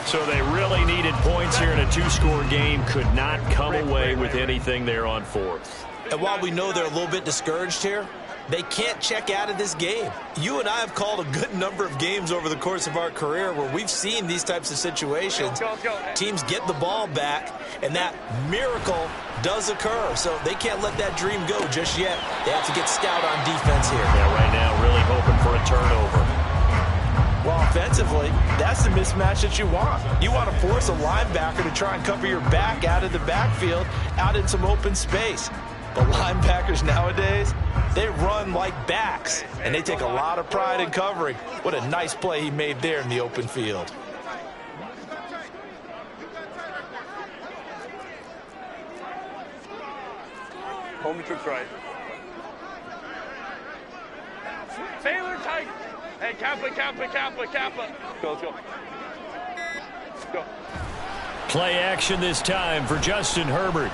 So they really needed points here in a 2-score game. Could not come away with anything there on fourth. And while we know they're a little bit discouraged here, they can't check out of this game. You and I have called a good number of games over the course of our career where we've seen these types of situations. Teams get the ball back, and that miracle does occur. So they can't let that dream go just yet. They have to get stout on defense here. Yeah, right now really hoping for a turnover. Well, offensively, that's the mismatch that you want. You want to force a linebacker to try and cover your back out of the backfield, out in some open space. But linebackers nowadays, they run like backs, and they take a lot of pride in covering. What a nice play he made there in the open field. Home troops right. Baylor Tigers. Hey, Kappa. Go, let's go. Go. Play action this time for Justin Herbert.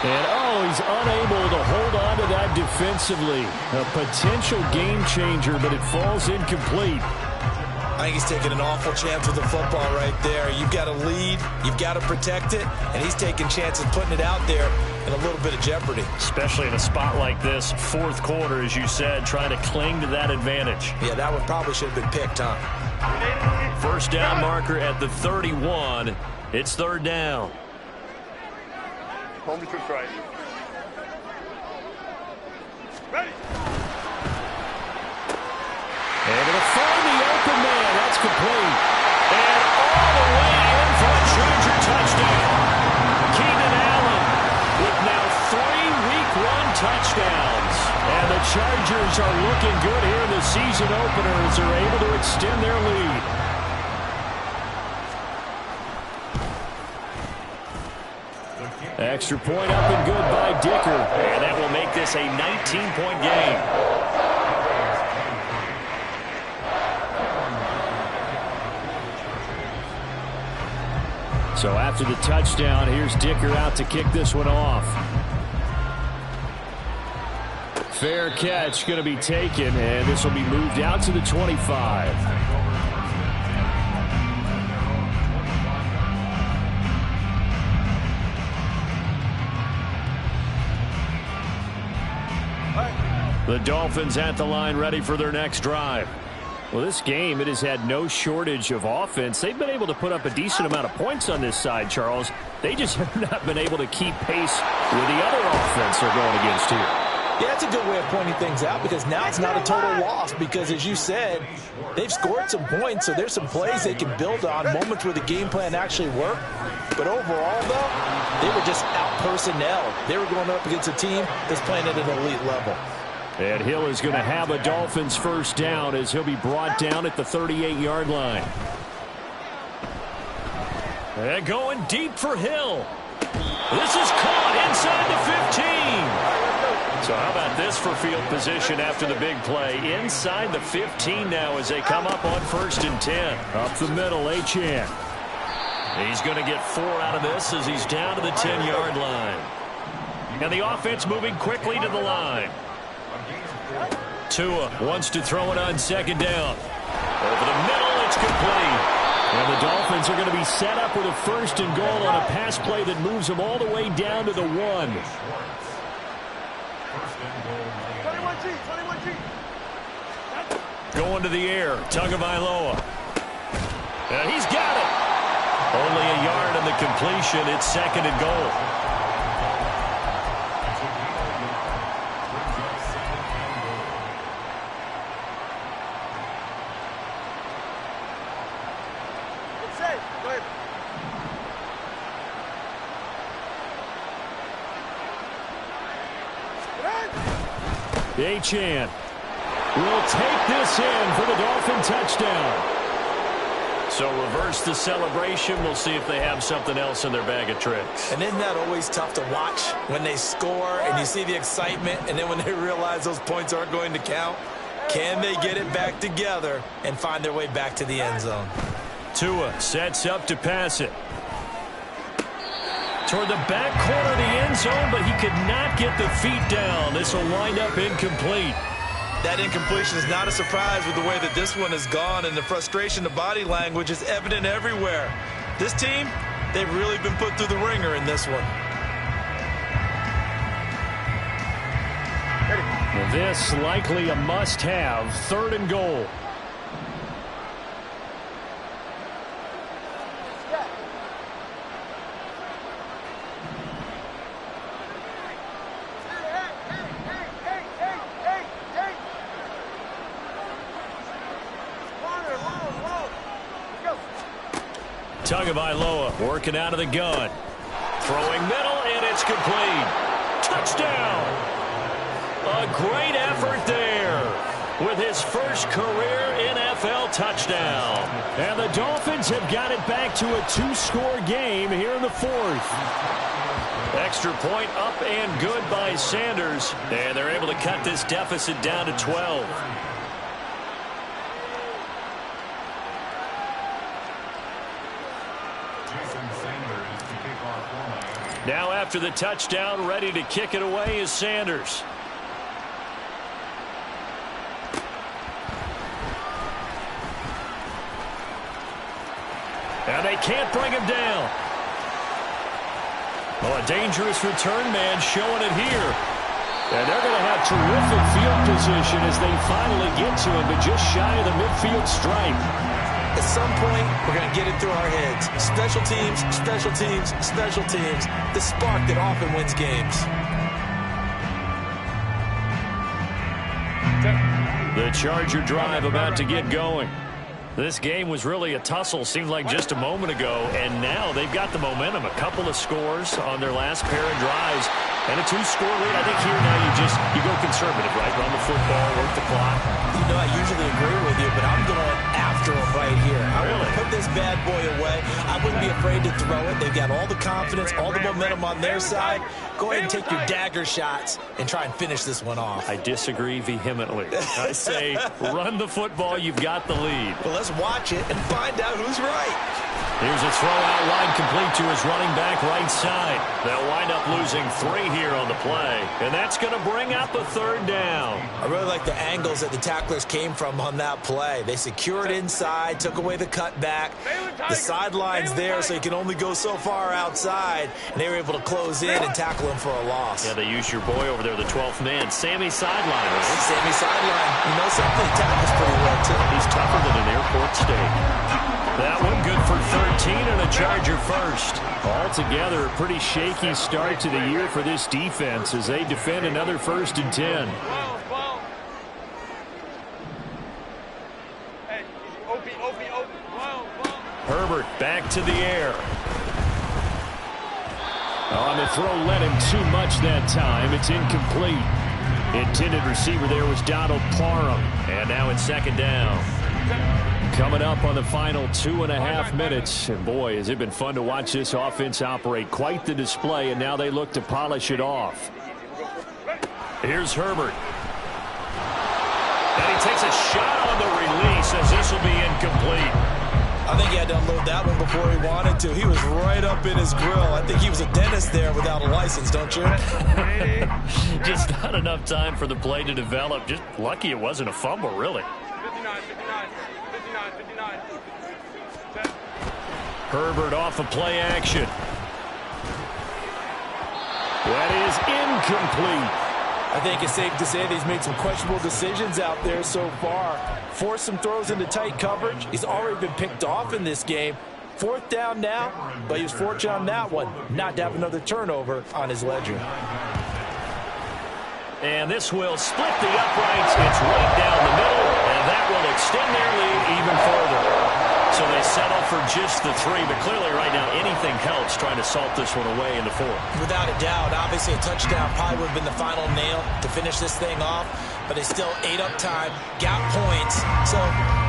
And, oh, he's unable to hold on to that defensively. A potential game changer, but it falls incomplete. I think he's taking an awful chance with the football right there. You've got to lead, you've got to protect it, and he's taking chances putting it out there in a little bit of jeopardy. Especially in a spot like this, fourth quarter, as you said, trying to cling to that advantage. Yeah, that one probably should have been picked, huh? First down marker at the 31. It's third down. Home troops right. Ready. And it'll find the open man. That's complete. And all the way in for a Charger touchdown. Keenan Allen with now 3 Week 1 touchdowns. And the Chargers are looking good here in the season opener as they're able to extend their lead. Extra point up and good by Dicker. And that will make this a 19-point game. So after the touchdown, here's Dicker out to kick this one off. Fair catch going to be taken, and this will be moved out to the 25. The Dolphins at the line ready for their next drive. Well, this game, it has had no shortage of offense. They've been able to put up a decent amount of points on this side, Charles. They just have not been able to keep pace with the other offense they're going against here. Yeah, that's a good way of pointing things out because now it's not a total loss because, as you said, they've scored some points, so there's some plays they can build on, moments where the game plan actually worked. But overall, though, they were just out-personnel. They were going up against a team that's playing at an elite level. And Hill is going to have a Dolphins first down as he'll be brought down at the 38-yard line. And going deep for Hill. This is caught inside the 15. So how about this for field position after the big play? Inside the 15 now as they come up on 1st and 10. Up the middle, Achane. He's going to get 4 out of this as he's down to the 10-yard line. And the offense moving quickly to the line. Tua wants to throw it on 2nd down. Over the middle, it's complete. And the Dolphins are going to be set up with a 1st and goal on a pass play that moves them all the way down to the 1. 21G. Going to the air, Tagovailoa. And he's got it. Only a yard on the completion. It's 2nd and goal. Achane will take this in for the Dolphin touchdown. So reverse the celebration. We'll see if they have something else in their bag of tricks. And isn't that always tough to watch when they score and you see the excitement and then when they realize those points aren't going to count? Can they get it back together and find their way back to the end zone? Tua sets up to pass it. Toward the back corner of the end zone, but he could not get the feet down. This will wind up incomplete. That incompletion is not a surprise with the way that this one has gone, and the frustration, the body language is evident everywhere. This team, they've really been put through the ringer in this one. Well, this likely a must-have, 3rd and goal. Tagovailoa working out of the gun. Throwing middle, and it's complete. Touchdown! A great effort there with his first career NFL touchdown. And the Dolphins have got it back to a 2-score game here in the 4th. Extra point up and good by Sanders. And they're able to cut this deficit down to 12. Now after the touchdown, ready to kick it away is Sanders. And they can't bring him down. Oh, a dangerous return man showing it here. And they're going to have terrific field position as they finally get to him, but just shy of the midfield stripe. At some point, we're going to get it through our heads. Special teams, special teams, special teams. The spark that often wins games. The Charger drive about to get going. This game was really a tussle, seemed like just a moment ago, and now they've got the momentum. A couple of scores on their last pair of drives, and a 2-score lead. I think here now you go conservative, right? Run the football, work the clock. You know, I usually agree with you, but I'm going after him right here. I want to put this bad boy away. I wouldn't be afraid to throw it. They've got all the confidence, all the momentum on their side. Go ahead and take your dagger shots and try and finish this one off. I disagree vehemently. I say run the football. You've got the lead. Well, let's watch it and find out who's right. Here's a throw out wide, complete to his running back right side. They'll wind up losing 3 here on the play, and that's going to bring up a 3rd down. I really like the angles that the tacklers came from on that play. They secured inside, took away the cutback. The sideline's there, so you can only go so far outside, and they were able to close in and tackle him for a loss. Yeah, they used your boy over there, the 12th man, Sammy Sideline. Sammy Sideline. You know something? He tackles pretty well, too. He's tougher than an airport steak. That one good for 13 and a Charger first. Altogether, a pretty shaky start to the year for this defense as they defend another 1st and 10. Herbert back to the air. On the throw, led him too much that time. It's incomplete. Intended receiver there was Donald Parham. And now it's 2nd down. Coming up on the final 2.5 minutes. And boy, has it been fun to watch this offense operate. Quite the display, and now they look to polish it off. Here's Herbert. And he takes a shot on the release as this will be incomplete. I think he had to unload that one before he wanted to. He was right up in his grill. I think he was a dentist there without a license, don't you? Just not enough time for the play to develop. Just lucky it wasn't a fumble, really. 59. Herbert off of play action. That is incomplete. I think it's safe to say that he's made some questionable decisions out there so far. Forced some throws into tight coverage. He's already been picked off in this game. 4th down now, but he was fortunate on that one not to have another turnover on his ledger. And this will split the uprights. It's right down the middle, and that will extend their lead even further. So they settle for just the 3, but clearly right now anything helps trying to salt this one away in the 4th. Without a doubt, obviously a touchdown probably would have been the final nail to finish this thing off, but they still ate up time, got points. So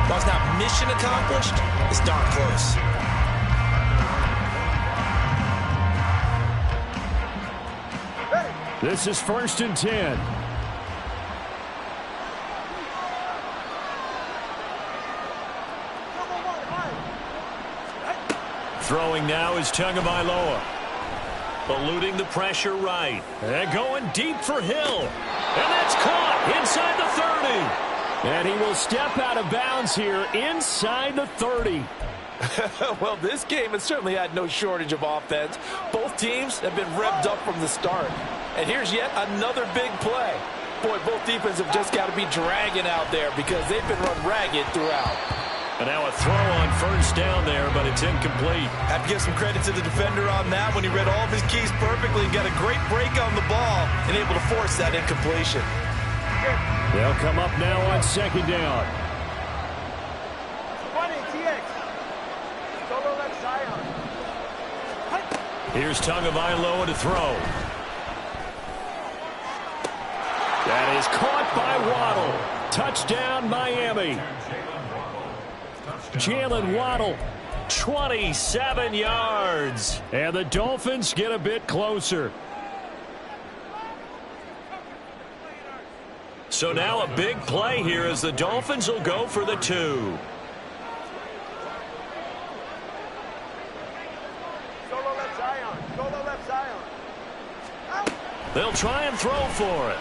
while it's not mission accomplished, it's darn close. This is 1st and 10. Throwing now is Tagovailoa. Eluding the pressure right. And going deep for Hill. And that's caught inside the 30. And he will step out of bounds here inside the 30. Well, this game has certainly had no shortage of offense. Both teams have been revved up from the start. And here's yet another big play. Boy, both defenses have just got to be dragging out there because they've been run ragged throughout. And now a throw on 1st down there, but it's incomplete. I have to give some credit to the defender on that when he read all of his keys perfectly and got a great break on the ball and able to force that incompletion. They'll come up now on 2nd down. Here's Tagovailoa to throw. That is caught by Waddle. Touchdown, Miami. Jalen Waddle, 27 yards. And the Dolphins get a bit closer. So now a big play here as the Dolphins will go for the 2. They'll try and throw for it.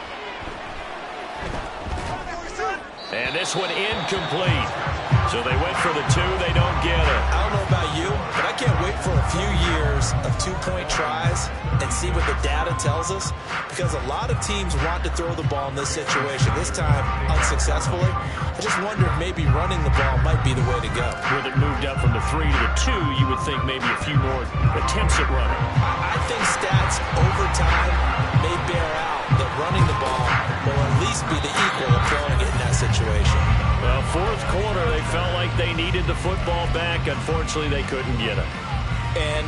And this one incomplete. So they went for the 2. They don't get it. I don't know about you, but I can't wait for a few years of 2-point tries and see what the data tells us, because a lot of teams want to throw the ball in this situation. This time, unsuccessfully. I just wonder if maybe running the ball might be the way to go. With it moved up from the 3 to the 2, you would think maybe a few more attempts at running. I think stats over time may bear out that running the ball will at least be the equal of throwing it in that situation. fourth quarter, they felt like they needed the football back. Unfortunately, they couldn't get it. And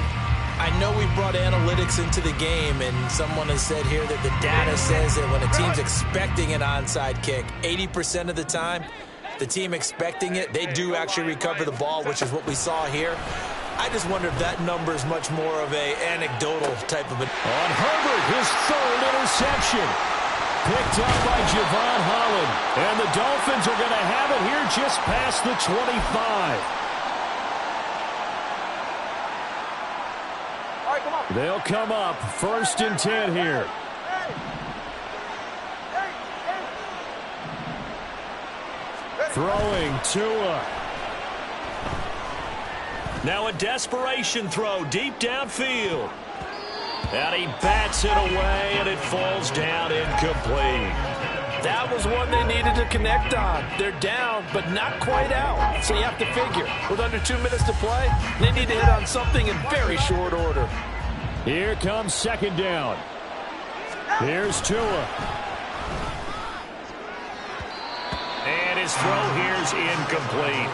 I know we brought analytics into the game, and someone has said here that the data says that when a team's expecting an onside kick, 80% of the time, the team expecting it, they do actually recover the ball, which is what we saw here. I just wonder if that number is much more of a anecdotal type of a... On Herbert, his third interception. Picked up by Javon Holland. And the Dolphins are going to have it here just past the 25. They'll come up 1st and 10 here. Throwing Tua. Now a desperation throw deep downfield. And he bats it away, and it falls down incomplete. That was one they needed to connect on. They're down, but not quite out. So you have to figure, with under 2 minutes to play, they need to hit on something in very short order. Here comes 2nd down. Here's Tua. And his throw here's incomplete.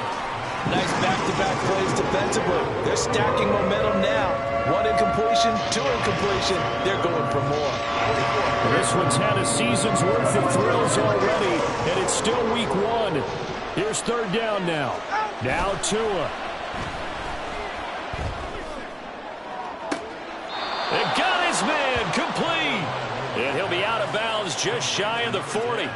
Nice back-to-back plays defensively. They're stacking momentum now. 1 incompletion, 2 incompletion. They're going for more. This one's had a season's worth of thrills already, and it's still week 1. Here's 3rd down now. Now Tua. And got his man complete. And he'll be out of bounds just shy of the 40.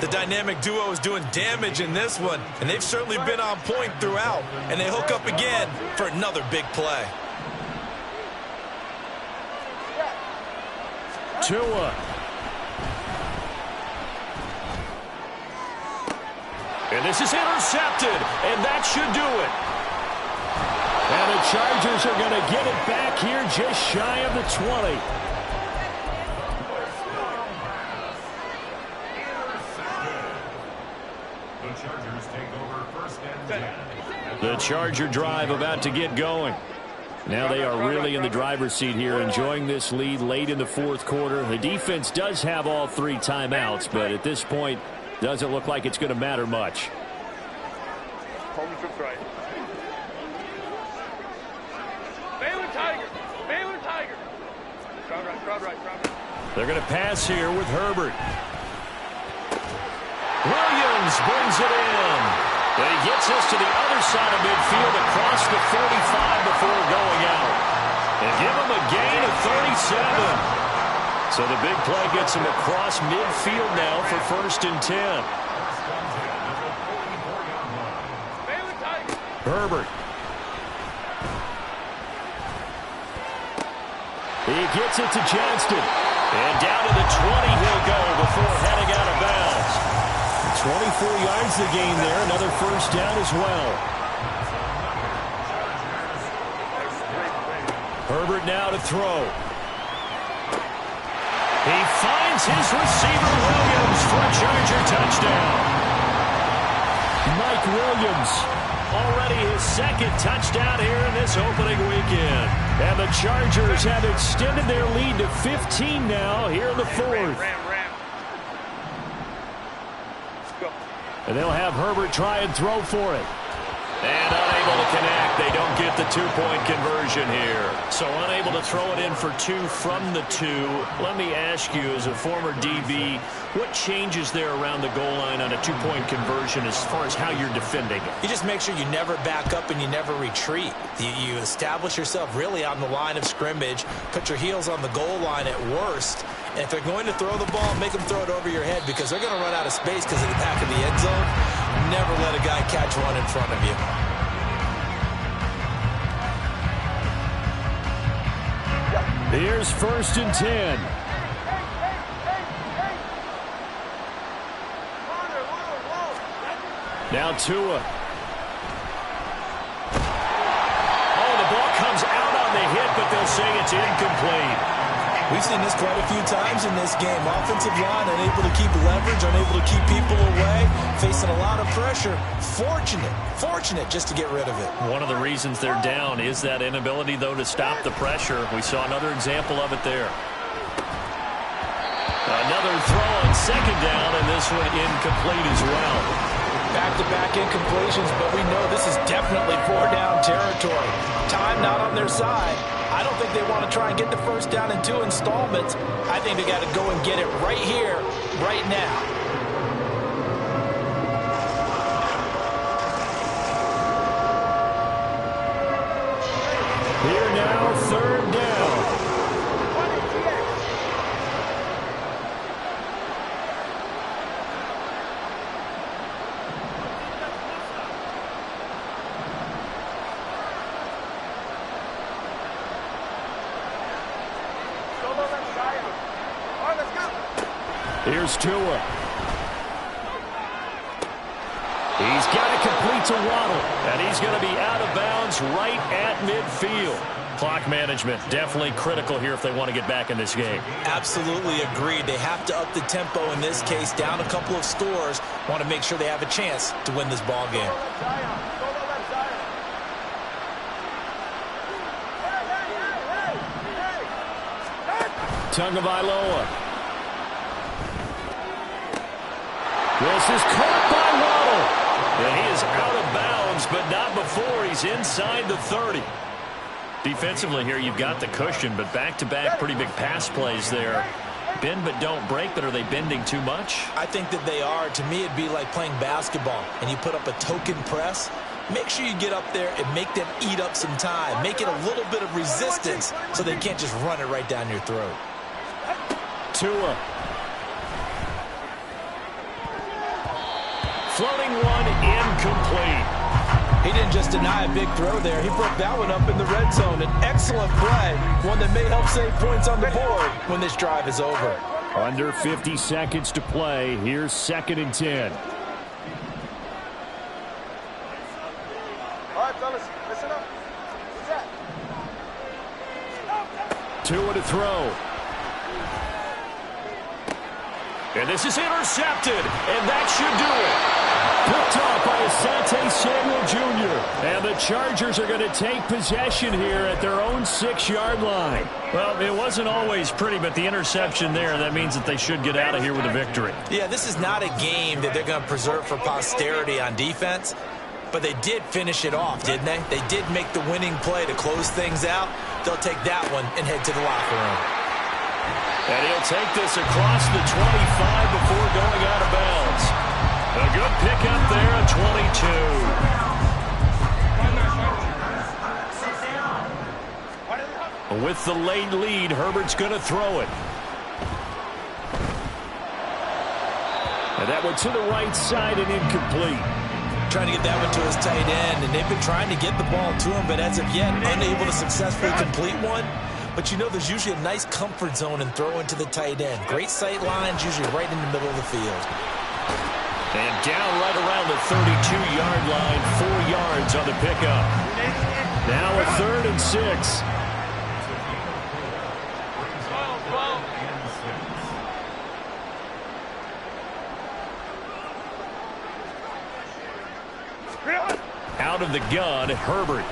The dynamic duo is doing damage in this one, and they've certainly been on point throughout. And they hook up again for another big play. Tua. And this is intercepted, and that should do it. And the Chargers are going to get it back here just shy of the 20. The Charger drive about to get going. Now they are really in the driver's seat here, enjoying this lead late in the fourth quarter. The defense does have all 3 timeouts, but at this point, doesn't look like it's going to matter much. Home trips right. Baylor Tiger. Baylor Tiger. Crowd right, crowd right, crowd right. They're going to pass here with Herbert. Williams brings it in. And he gets us to the other side of midfield across the 45 before going out. And give him a gain of 37. So the big play gets him across midfield now for 1st and 10. Herbert. He gets it to Johnston. And down to the 20 he'll go before heading out of bounds. 24 yards the gain there. Another 1st down as well. Herbert now to throw. He finds his receiver Williams for a Charger touchdown. Mike Williams, already his 2nd touchdown here in this opening weekend. And the Chargers have extended their lead to 15 now here in the 4th. And they'll have Herbert try and throw for it. And unable to connect. They don't get the 2-point conversion here. So unable to throw it in for 2 from the 2. Let me ask you, as a former DB, what changes there around the goal line on a 2-point conversion as far as how you're defending it? You just make sure you never back up and you never retreat. You establish yourself really on the line of scrimmage, put your heels on the goal line at worst. And if they're going to throw the ball, make them throw it over your head because they're going to run out of space because of the back of the end zone. Never let a guy catch one in front of you. Here's 1st and 10. Now Tua. Oh, the ball comes out on the hit, but they'll say it's incomplete. We've seen this quite a few times in this game. Offensive line unable to keep leverage, unable to keep people away, facing a lot of pressure. Fortunate just to get rid of it. One of the reasons they're down is that inability, though, to stop the pressure. We saw another example of it there. Another throw on 2nd down, and this one incomplete as well. Back-to-back incompletions, but we know this is definitely four-down territory. Time not on their side. I don't think they want to try and get the first down in 2 installments. I think they got to go and get it right here, right now. Here now, third down. Here's Tua. He's got it complete to Waddle, and he's going to be out of bounds right at midfield. Clock management definitely critical here if they want to get back in this game. Absolutely agreed. They have to up the tempo in this case, down a couple of scores. Want to make sure they have a chance to win this ball game. Tagovailoa. This is caught by Waddle. And he is out of bounds, but not before he's inside the 30. Defensively here, you've got the cushion, but back-to-back pretty big pass plays there. Bend but don't break, but are they bending too much? I think that they are. To me, it'd be like playing basketball, and you put up a token press. Make sure you get up there and make them eat up some time. Make it a little bit of resistance so they can't just run it right down your throat. Tua. Floating one, incomplete. He didn't just deny a big throw there. He broke that one up in the red zone. An excellent play. One that may help save points on the board when this drive is over. Under 50 seconds to play. Here's 2nd and 10. All right, fellas, listen up. What's that? Tua to throw. And this is intercepted, and that should do it. Picked off by Asante Samuel Jr. And the Chargers are going to take possession here at their own 6-yard line. Well, it wasn't always pretty, but the interception there, that means that they should get out of here with a victory. Yeah, this is not a game that they're going to preserve for posterity on defense, but they did finish it off, didn't they? They did make the winning play to close things out. They'll take that one and head to the locker room. And he'll take this across the 25 before going out of bounds. A good pickup there at 22. With the late lead, Herbert's going to throw it. And that one to the right side and incomplete. Trying to get that one to his tight end, and they've been trying to get the ball to him, but as of yet, unable to successfully complete one. But you know there's usually a nice comfort zone in throwing to the tight end. Great sight lines, usually right in the middle of the field. And down right around the 32-yard line, 4 yards on the pickup. Now a 3rd and 6. Out of the gun, Herbert.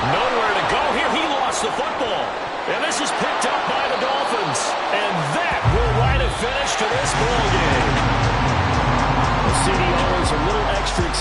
Nowhere to go here. He lost the football. And this is picked up by the Dolphins. And that will write a finish to this ball game. The CDR is a little